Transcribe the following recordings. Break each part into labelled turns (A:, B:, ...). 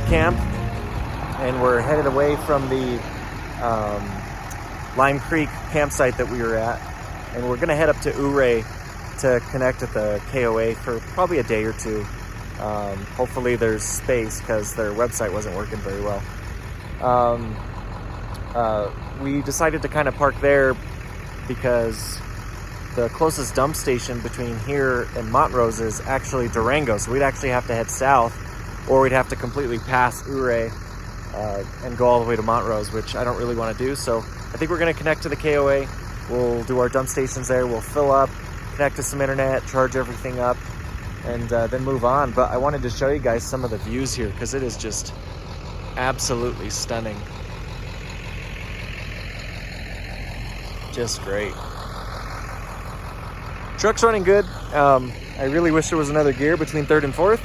A: camp, and we're headed away from the Lime Creek campsite that we were at, and we're gonna head up to Ouray to connect at the KOA for probably a day or two. Hopefully there's space because their website wasn't working very well. We decided to kind of park there because the closest dump station between here and Montrose is actually Durango, so we'd actually have to head south, or we'd have to completely pass Ouray and go all the way to Montrose, which I don't really want to do. So I think we're going to connect to the KOA. We'll do our dump stations there. We'll fill up, connect to some internet, charge everything up, and then move on. But I wanted to show you guys some of the views here because it is just absolutely stunning. Just great. Truck's running good. I really wish there was another gear between third and fourth,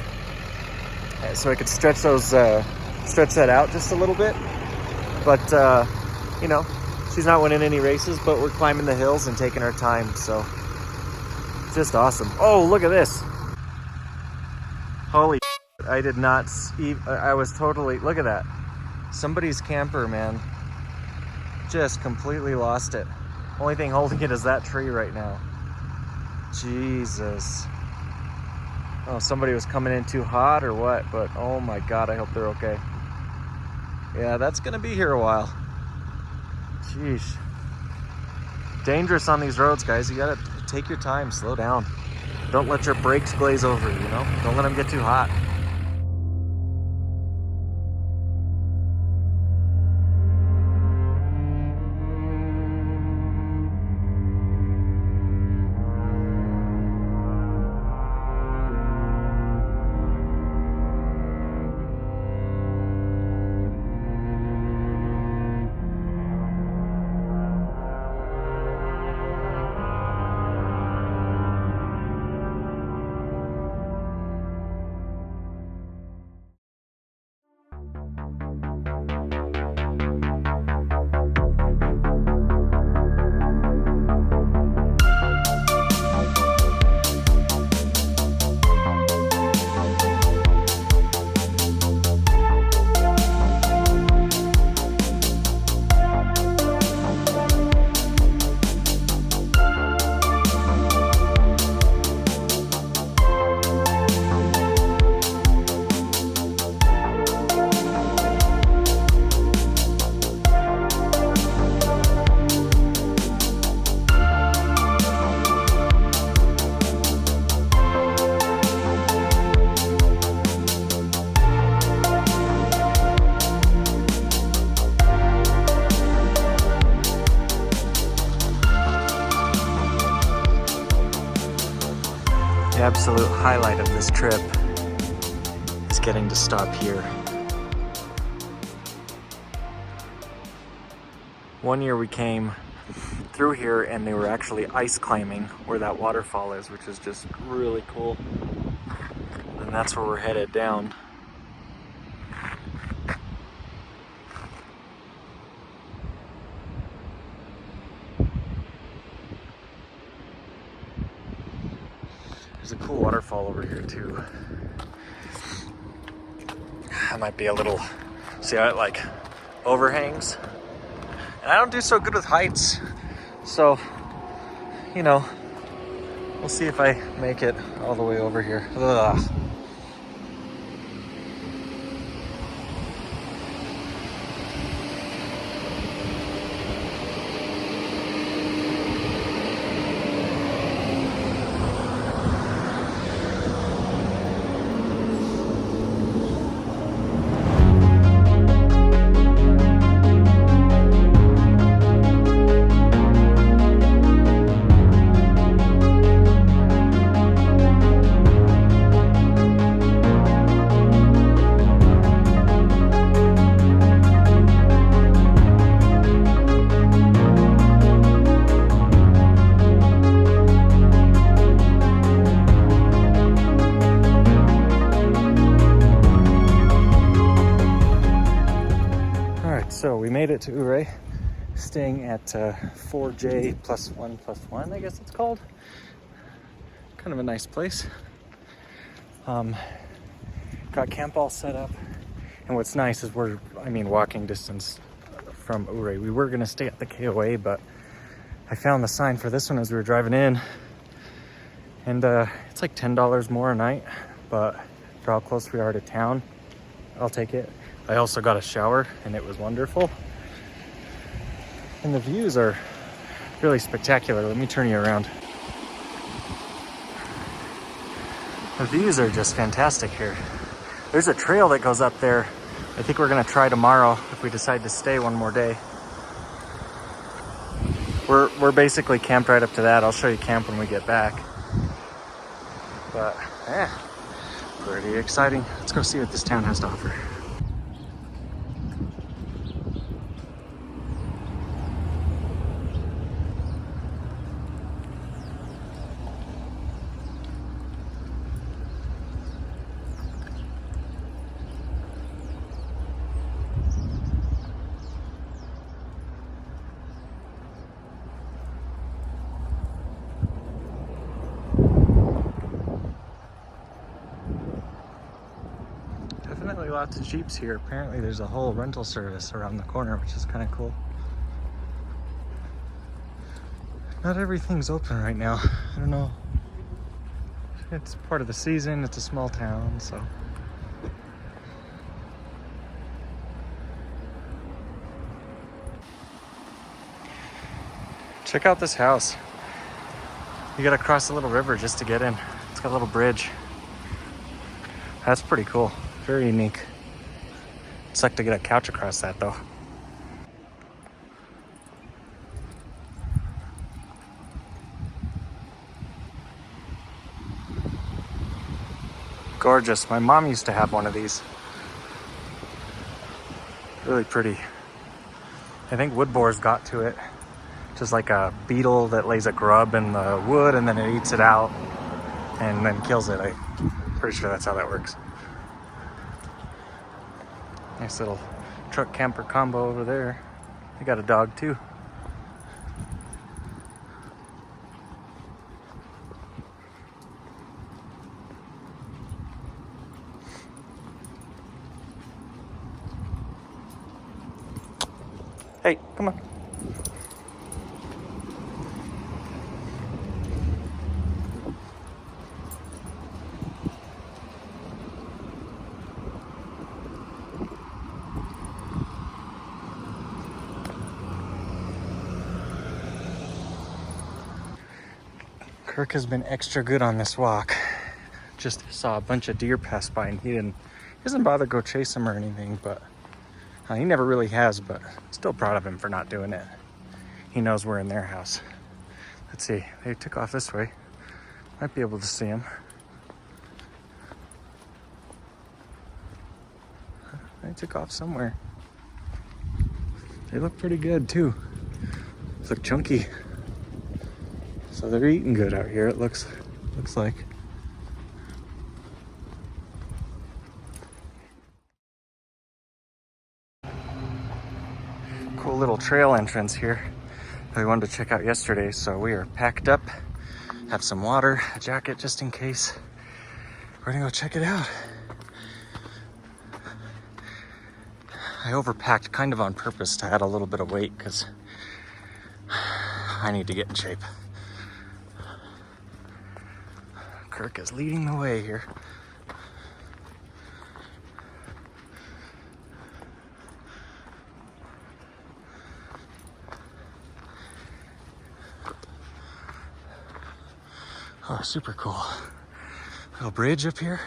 A: so I could stretch that out just a little bit. But you know, she's not winning any races, but we're climbing the hills and taking our time, so just awesome. Oh, look at this. Holy shit, I did not see, I was totally, look at that. Somebody's camper, man. Just completely lost it. Only thing holding it is that tree right now. Jesus. Oh, somebody was coming in too hot or what, but oh my God, I hope they're okay. Yeah, that's gonna be here a while. Jeez. Dangerous on these roads, guys. You gotta take your time, slow down. Don't let your brakes glaze over, you know? Don't let them get too hot. The absolute highlight of this trip is getting to stop here. One year we came through here and they were actually ice climbing where that waterfall is, which is just really cool. And that's where we're headed down. There's a cool waterfall over here too. I might be a little, see how it like overhangs? And I don't do so good with heights. So, you know, we'll see if I make it all the way over here. Ugh. So we made it to Ouray, staying at 4J plus one, I guess it's called. Kind of a nice place. Got camp all set up. And And what's nice is we're, I mean, walking distance from Ouray. We were gonna stay at the KOA, but I found the sign for this one as we were driving in. And it's like $10 more a night, but for how close we are to town, I'll take it. I also got a shower and it was wonderful. And the views are really spectacular. Let me turn you around. The views are just fantastic here. There's a trail that goes up there. I think we're gonna try tomorrow if we decide to stay one more day. We're basically camped right up to that. I'll show you camp when we get back. But yeah, pretty exciting. Let's go see what this town has to offer. Definitely lots of Jeeps here. Apparently there's a whole rental service around the corner, which is kind of cool. Not everything's open right now. I don't know. It's part of the season. It's a small town, so. Check out this house. You gotta cross a little river just to get in. It's got a little bridge. That's pretty cool. Very unique. It's like to get a couch across that though. Gorgeous. My mom used to have one of these. Really pretty. I think wood boars got to it. Just like a beetle that lays a grub in the wood and then it eats it out and then kills it. I'm pretty sure that's how that works. Nice little truck camper combo over there. They got a dog too. Hey, come on. Kirk has been extra good on this walk. Just saw a bunch of deer pass by and he doesn't bother go chase them or anything, but he never really has, but still proud of him for not doing it. He knows we're in their house. Let's see, they took off this way. Might be able to see him. They took off somewhere. They look pretty good too. They look chunky. So they're eating good out here, it looks like. Cool little trail entrance here that we wanted to check out yesterday. So we are packed up, have some water, a jacket just in case. We're gonna go check it out. I overpacked kind of on purpose to add a little bit of weight because I need to get in shape. Kirk is leading the way here. Oh, super cool. Little bridge up here.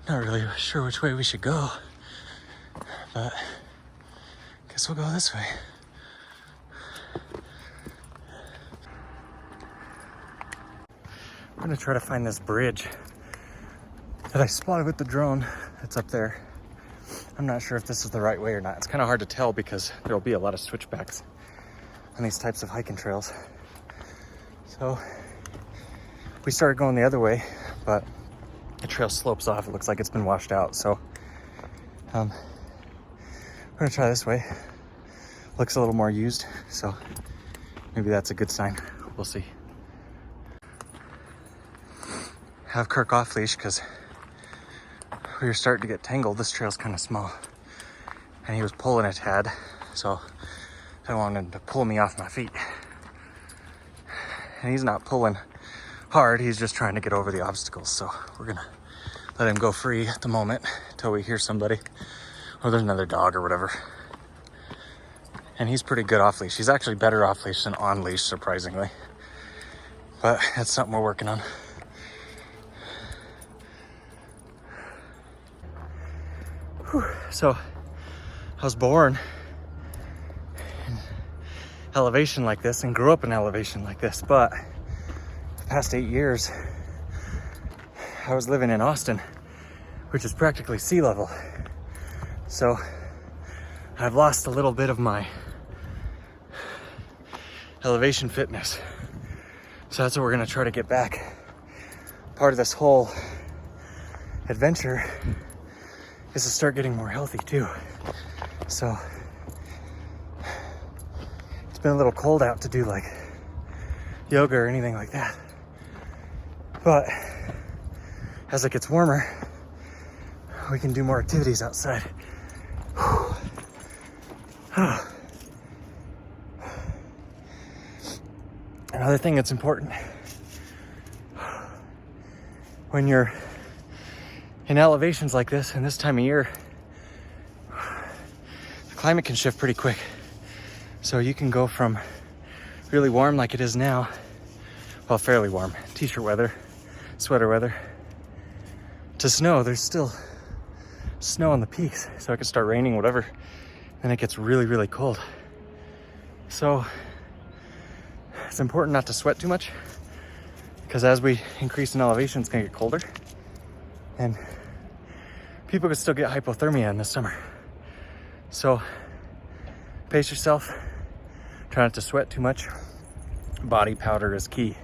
A: Not really sure which way we should go, but guess we'll go this way. I'm gonna try to find this bridge that I spotted with the drone. It's up there. I'm not sure if this is the right way or not. It's kind of hard to tell because there'll be a lot of switchbacks on these types of hiking trails. So we started going the other way, but the trail slopes off. It looks like it's been washed out. So we're gonna try this way. Looks a little more used, so maybe that's a good sign. We'll see.
B: have Kirk off leash because we were starting to get tangled. This trail's kind of small and he was pulling a tad, so I wanted him to pull me off my feet. And he's not pulling hard, he's just trying to get over the obstacles. So we're gonna let him go free at the moment until we hear somebody or there's another dog or whatever. And he's pretty good off leash. He's actually better off leash than on leash, surprisingly. But that's something we're working on. Whew. So I was born in elevation like this and grew up in elevation like this, but the past 8 years I was living in Austin, which is practically sea level. So I've lost a little bit of my elevation fitness. So that's what we're gonna try to get back. Part of this whole adventure is to start getting more healthy too. So it's been a little cold out to do like yoga or anything like that. But as it gets warmer, we can do more activities outside. Another thing that's important when you're in elevations like this and this time of year, the climate can shift pretty quick. So you can go from really warm like it is now, well, fairly warm, t-shirt weather, sweater weather, to snow. There's still snow on the peaks, so it can start raining, whatever, and it gets really, really cold. So it's important not to sweat too much, because as we increase in elevation, it's gonna get colder, and people can still get hypothermia in the summer. So pace yourself, try not to sweat too much. Body powder is key.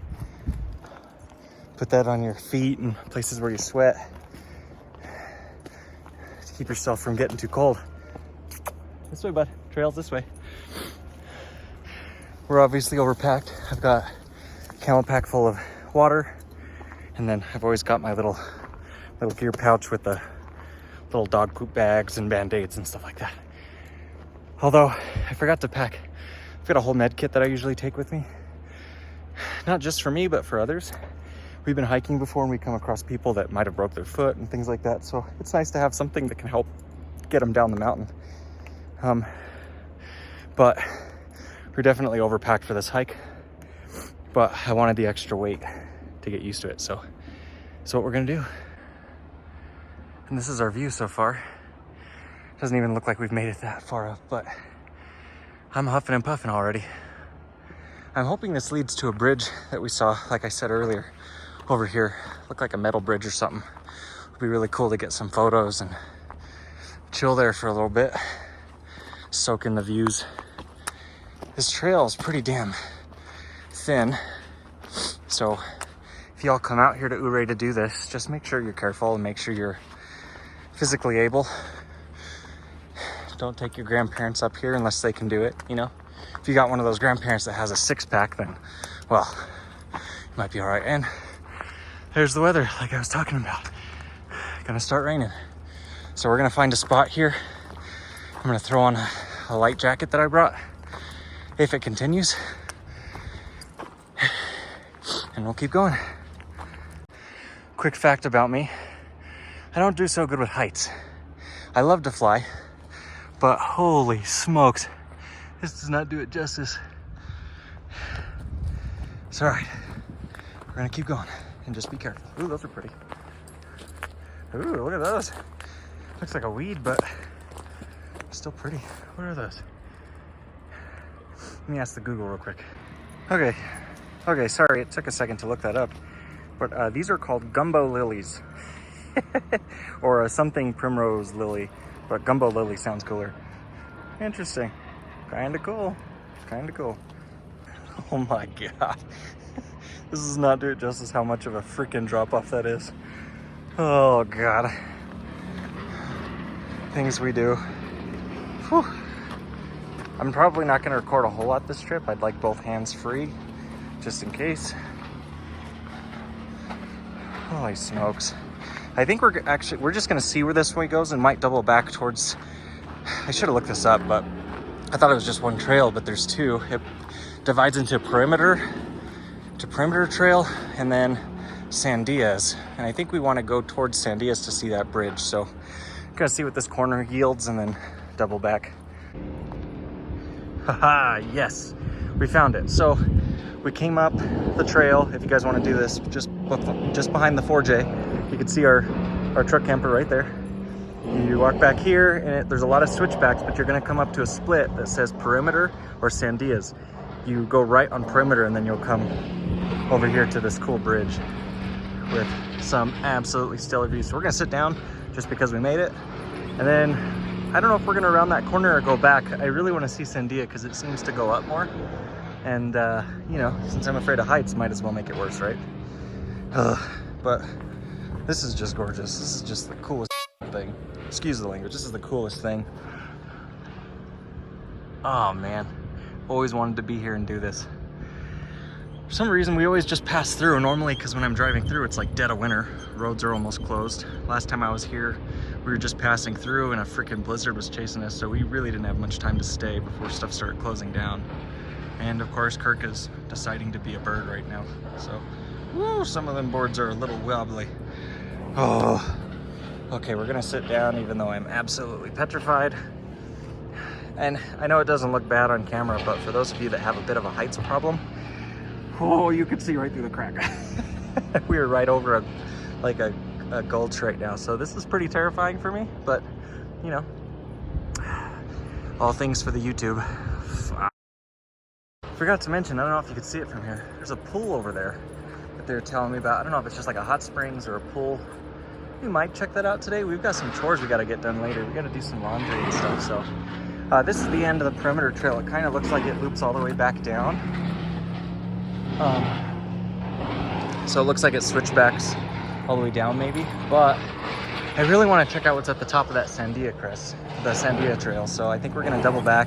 B: Put that on your feet and places where you sweat to keep yourself from getting too cold. This way, bud. Trails this way. We're obviously overpacked. I've got a camel pack full of water, and then I've always got my little gear pouch with the little dog poop bags and band-aids and stuff like that. Although I forgot to pack, I've got a whole med kit that I usually take with me. Not just for me, but for others. We've been hiking before and we come across people that might have broke their foot and things like that. So it's nice to have something that can help get them down the mountain. But we're definitely overpacked for this hike, but I wanted the extra weight to get used to it. So that's what we're gonna do. And this is our view so far. Doesn't even look like we've made it that far up, but I'm huffing and puffing already. I'm hoping this leads to a bridge that we saw, like I said earlier, over here. Looked like a metal bridge or something. It'd be really cool to get some photos and chill there for a little bit, soak in the views. This trail is pretty damn thin, so if y'all come out here to Ouray to do this, just make sure you're careful and make sure you're physically able. Don't take your grandparents up here unless they can do it, you know? If you got one of those grandparents that has a six-pack, then, well, you might be all right. And there's the weather, like I was talking about. Gonna start raining. So we're gonna find a spot here. I'm gonna throw on a light jacket that I brought, if it continues, and we'll keep going. Quick fact about me, I don't do so good with heights. I love to fly, but holy smokes, this does not do it justice. It's all right. We're gonna keep going and just be careful. Ooh, those are pretty. Ooh, look at those. Looks like a weed, but still pretty. What are those? Let me ask the Google real quick. Okay, sorry, it took a second to look that up. But these are called gumbo lilies. Or something primrose lily, but gumbo lily sounds cooler. Interesting. Kinda cool. Kinda cool. Oh my god. This does not do it justice how much of a freaking drop off that is. Oh god. Things we do. Whew. I'm probably not going to record a whole lot this trip. I'd like both hands free, just in case. Holy smokes. I think we're just gonna see where this way goes and might double back towards, I should have looked this up, but I thought it was just one trail, but there's two. It divides into perimeter trail and then Sandias. And I think we wanna go towards Sandias to see that bridge. So I'm gonna see what this corner yields and then double back. Haha, yes, we found it. So we came up the trail. If you guys wanna do this, just behind the 4J, you can see our truck camper right there. You walk back here and there's a lot of switchbacks, but you're gonna come up to a split that says perimeter or Sandias. You go right on perimeter and then you'll come over here to this cool bridge with some absolutely stellar views. So we're gonna sit down just because we made it. And then I don't know if we're gonna round that corner or go back. I really wanna see Sandia because it seems to go up more. And you know, since I'm afraid of heights, might as well make it worse, right? But this is just gorgeous. This is just the coolest thing. Excuse the language, this is the coolest thing. Oh man, always wanted to be here and do this. For some reason, we always just pass through normally, because when I'm driving through, it's like dead of winter. Roads are almost closed. Last time I was here, we were just passing through and a freaking blizzard was chasing us, so we really didn't have much time to stay before stuff started closing down. And of course, Kirk is deciding to be a bird right now. So, woo, some of them boards are a little wobbly. Oh, okay, we're gonna sit down even though I'm absolutely petrified. And I know it doesn't look bad on camera, but for those of you that have a bit of a heights problem, oh, you can see right through the crack. We are right over a gulch right now. So this is pretty terrifying for me, but you know, all things for the YouTube. Forgot to mention, I don't know if you could see it from here. There's a pool over there that they're telling me about. I don't know if it's just like a hot springs or a pool. We might check that out today. We've got some chores we gotta get done later. We gotta do some laundry and stuff. So this is the end of the perimeter trail. It kind of looks like it loops all the way back down. So it looks like it switchbacks all the way down maybe, but I really want to check out what's at the top of that Sandia crest, the Sandia trail. So I think we're gonna double back.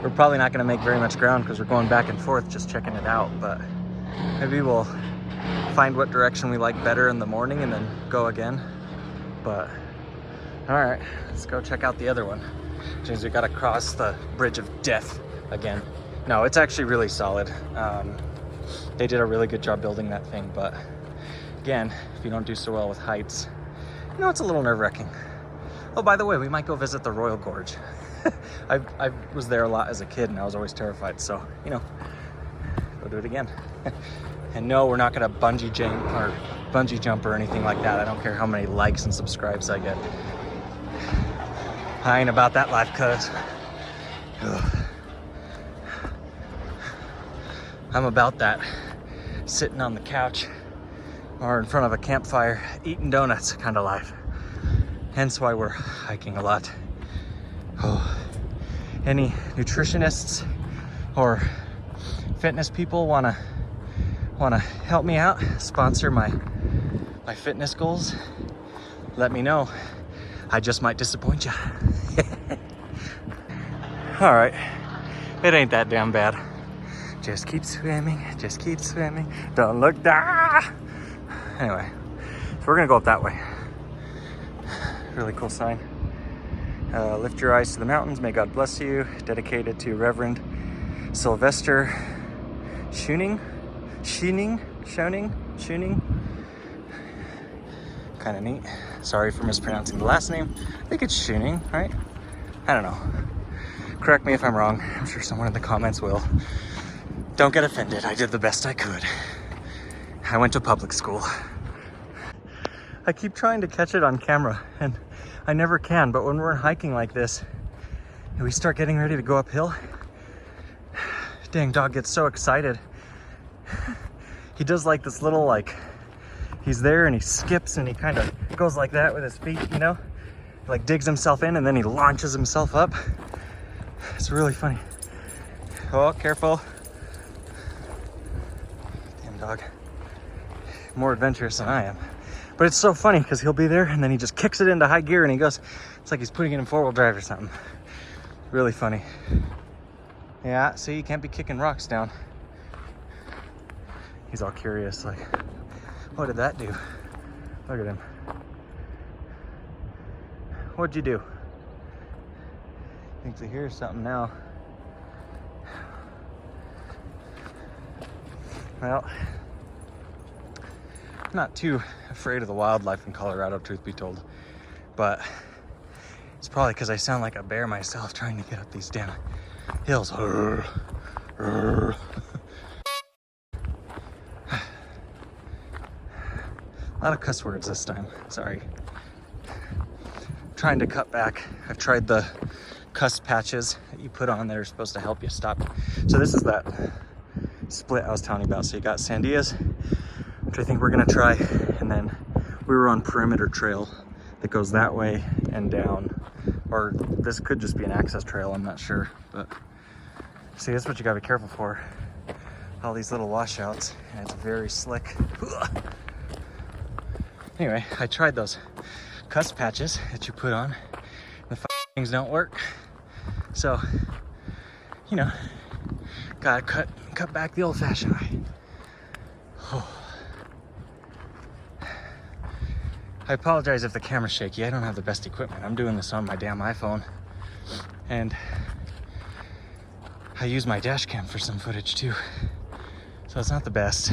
B: We're probably not gonna make very much ground because we're going back and forth just checking it out, but maybe we'll find what direction we like better in the morning and then go again. But all right, let's go check out the other one. Which means we gotta cross the bridge of death again. No, it's actually really solid. They did a really good job building that thing, but again, if you don't do so well with heights, you know, it's a little nerve-wracking. Oh, by the way, we might go visit the Royal Gorge. I was there a lot as a kid and I was always terrified, so, you know, go do it again. And no, we're not gonna bungee jump or anything like that. I don't care how many likes and subscribes I get. I ain't about that life, cuz. I'm about that sitting on the couch or in front of a campfire eating donuts kind of life. Hence why we're hiking a lot. Oh. Any nutritionists or fitness people wanna help me out, sponsor my fitness goals, let me know. I just might disappoint you. All right, it ain't that damn bad. Just keep swimming, don't look down. Anyway, so we're gonna go up that way. Really cool sign. Lift your eyes to the mountains, may God bless you. Dedicated to Reverend Sylvester Schoening. Kind of neat. Sorry for mispronouncing the last name. I think it's Schoening, right? I don't know. Correct me if I'm wrong. I'm sure someone in the comments will. Don't get offended. I did the best I could. I went to public school. I keep trying to catch it on camera and I never can, but when we're hiking like this and we start getting ready to go uphill, dang dog gets so excited. He does like this little, like, he's there and he skips and he kind of goes like that with his feet, you know? Like digs himself in and then he launches himself up. It's really funny. Oh, careful. Damn dog. More adventurous than I am. But it's so funny because he'll be there and then he just kicks it into high gear and he goes, it's like he's putting it in 4-wheel drive or something. Really funny. Yeah, see, you can't be kicking rocks down. He's all curious, like, what did that do? Look at him. What'd you do? Thinks he hears something now. Well, I'm not too afraid of the wildlife in Colorado, truth be told, but it's probably because I sound like a bear myself trying to get up these damn hills. A lot of cuss words this time, sorry. Trying to cut back. I've tried the cuss patches that you put on that are supposed to help you stop. So this is that split I was telling you about. So you got Sandias, which I think we're gonna try, and then we were on Perimeter Trail that goes that way and down, or this could just be an access trail, I'm not sure, but see, that's what you gotta be careful for. All these little washouts, and it's very slick. Anyway, I tried those cuss patches that you put on. The things don't work. So, you know, gotta cut back the old-fashioned way. Oh. I apologize if the camera's shaky. I don't have the best equipment. I'm doing this on my damn iPhone. And I use my dash cam for some footage too. So it's not the best.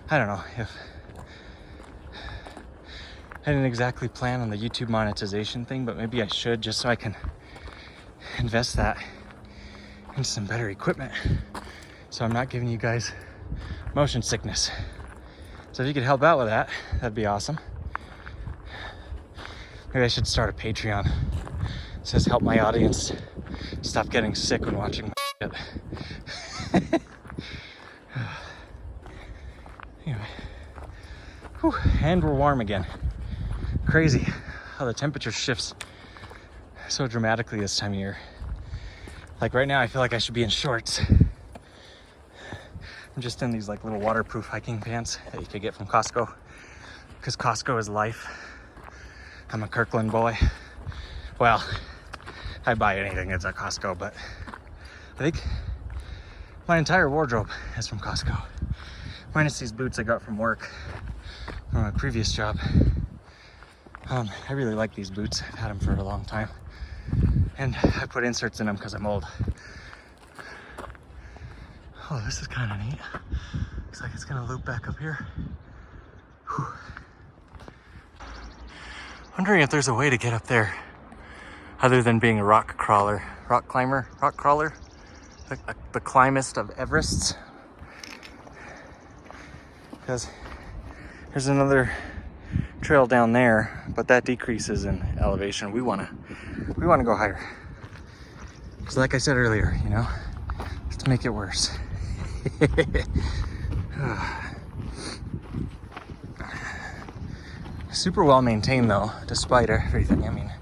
B: I don't know if I didn't exactly plan on the YouTube monetization thing, but maybe I should, just so I can invest that into some better equipment, so I'm not giving you guys motion sickness. So if you could help out with that, that'd be awesome. Maybe I should start a Patreon. It says help my audience stop getting sick when watching my shit. Anyway. Whew. And we're warm again. Crazy how the temperature shifts so dramatically this time of year. Like right now, I feel like I should be in shorts. I'm just in these like little waterproof hiking pants that you could get from Costco, because Costco is life. I'm a Kirkland boy. Well, I buy anything that's at Costco, but I think my entire wardrobe is from Costco. Minus these boots I got from work, from my previous job. I really like these boots. I've had them for a long time. And I put inserts in them because I'm old. Oh, this is kind of neat. Looks like it's gonna loop back up here. Whew. Wondering if there's a way to get up there other than being a rock crawler. Rock climber? Rock crawler? The climbest of Everests. Because there's another trail down there, but that decreases in elevation. We wanna go higher. So like I said earlier, you know, let's make it worse. Super well maintained though, despite everything. I mean,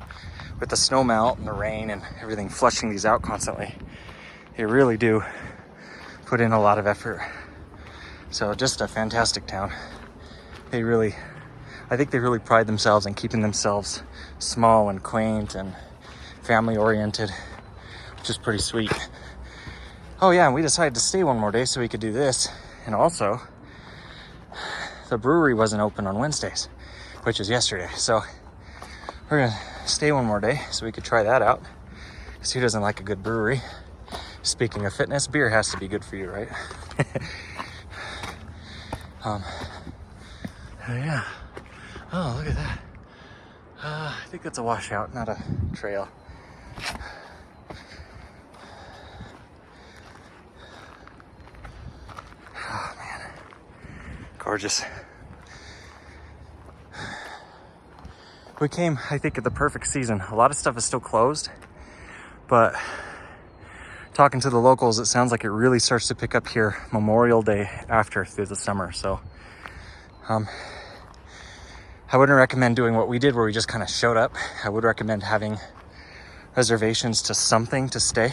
B: with the snow melt and the rain and everything flushing these out constantly, they really do put in a lot of effort. So just a fantastic town. I think they really pride themselves in keeping themselves small and quaint and family oriented, which is pretty sweet. Oh yeah, and we decided to stay one more day so we could do this. And also, the brewery wasn't open on Wednesdays, which is yesterday. So we're gonna stay one more day so we could try that out. Because who doesn't like a good brewery? Speaking of fitness, beer has to be good for you, right? Yeah. Oh, look at that. I think that's a washout, not a trail. Oh, man. Gorgeous. We came, I think, at the perfect season. A lot of stuff is still closed, but talking to the locals, it sounds like it really starts to pick up here Memorial Day after through the summer. So, I wouldn't recommend doing what we did where we just kind of showed up. I would recommend having reservations to something to stay.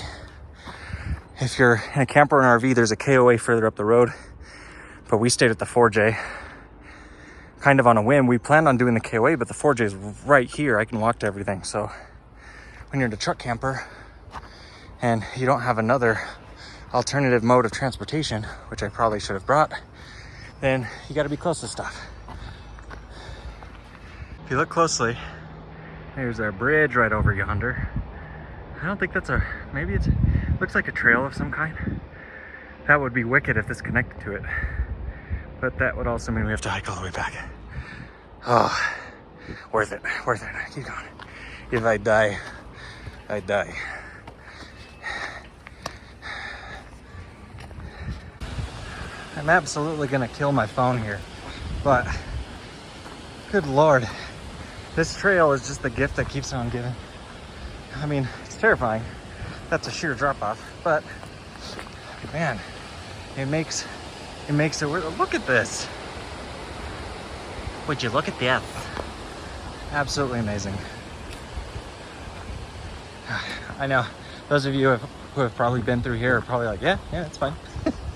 B: If you're in a camper or an RV, there's a KOA further up the road, but we stayed at the 4J kind of on a whim. We planned on doing the KOA, but the 4J is right here. I can walk to everything. So when you're in a truck camper and you don't have another alternative mode of transportation, which I probably should have brought, then you got to be close to stuff. If you look closely, there's our bridge right over yonder. I don't think that's maybe it looks like a trail of some kind. That would be wicked if this connected to it. But that would also mean we have to hike all the way back. Oh, worth it, worth it. Keep going. If I die, I die. I'm absolutely gonna kill my phone here, but good Lord, this trail is just the gift that keeps on giving. I mean, it's terrifying. That's a sheer drop off, but man, it makes it worth. Look at this. Would you look at this? Absolutely amazing. I know those of you who have probably been through here are probably like, yeah, it's fine.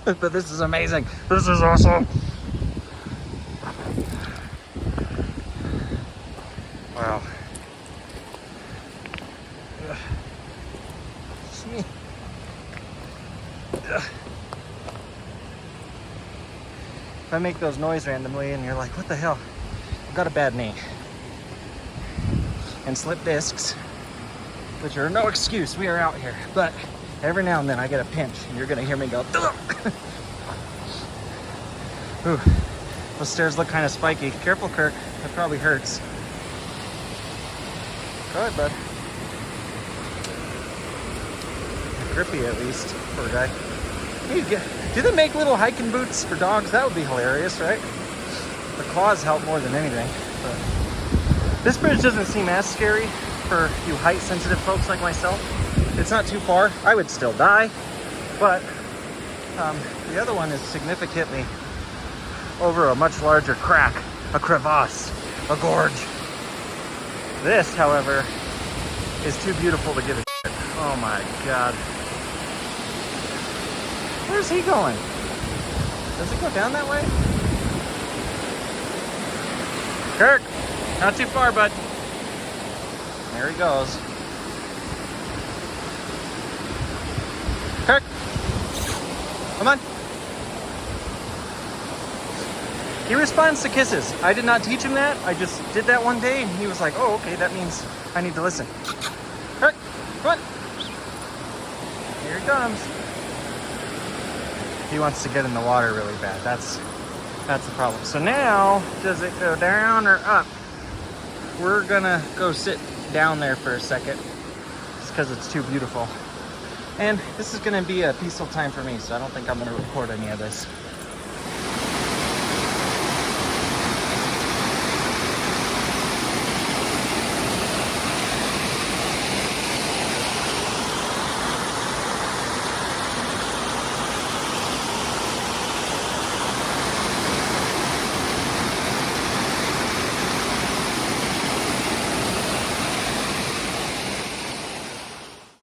B: But this is amazing. This is awesome. Wow. If I make those noise randomly and you're like, what the hell? I've got a bad knee. And slip discs, which are no excuse. We are out here. But every now and then I get a pinch and you're gonna hear me go, ooh, those stairs look kind of spiky. Careful, Kirk, that probably hurts. Go ahead, bud. Grippy at least, poor guy. Do they make little hiking boots for dogs? That would be hilarious, right? The claws help more than anything. But this bridge doesn't seem as scary for you height sensitive folks like myself. It's not too far. I would still die, but the other one is significantly over a much larger crack, a crevasse, a gorge. This, however, is too beautiful to give a shit. Oh my God. Where's he going? Does it go down that way? Kirk, not too far, bud. There he goes. Kirk, come on. He responds to kisses. I did not teach him that. I just did that one day and he was like, oh, okay, that means I need to listen. Kirk, come on. Here he comes. He wants to get in the water really bad. That's the problem. So now, does it go down or up? We're gonna go sit down there for a second, just because it's too beautiful. And this is gonna be a peaceful time for me, so I don't think I'm gonna record any of this.